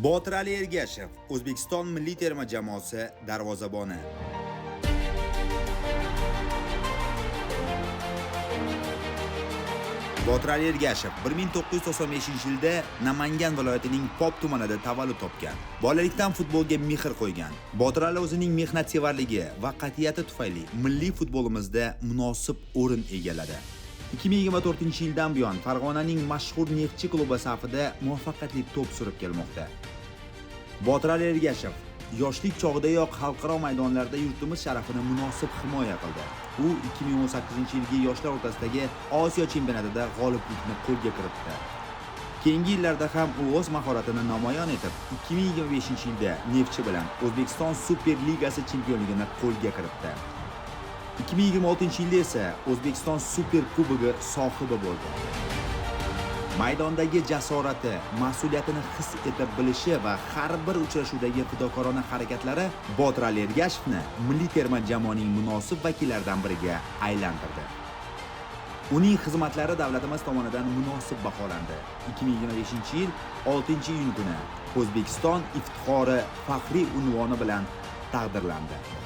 Botir Ali Ergashev, O'zbekiston milliy terma jamoasi darvozaboni. Botir Ali Ergashev 1995-yilda Namangan viloyatining Pop tumanida tavallud topgan. Bolalikdan futbolga mehr qo'ygan. Botir Ali o'zining mehnatsevarligi va qat'iyati tufayli milliy futbolimizda munosib o'rin egalladi. 2024-yildan buyon Farg'onaning mashhur Neftchi klubi safida muvaffaqiyatli to'p surib kelmoqda. Botir Ali Ergashev yoshlik chog'idayoq xalqaro maydonlarda yurtimiz sharafini munosib himoya qildi. U 2018-yilgi yoshlar o'rtasidagi Osiyo chempionatida g'oliblikni qo'lga kiritdi. Keyingi yillarda ham u o'z mahoratini namoyon etib, 2025-yilda Neftchi bilan O'zbekiston Super Ligasi chempionligini qo'lga kiritdi. 2026-yilda esa O'zbekiston Super Kubogi sohibi bo'ldi. Maydondagi jasorati, mas'uliyatini his etib bilishi va har bir uchrashuvdagi fidokorona harakatlari Botir Ali Ergashevni milliy terma jamoaning munosib vakillaridan biriga aylantirdi. Uning xizmatlari davlatimiz tomonidan munosib baholandi. 2025-yil 6-iyun kuni O'zbekiston iftixori faxriy unvoni bilan taqdirlandi.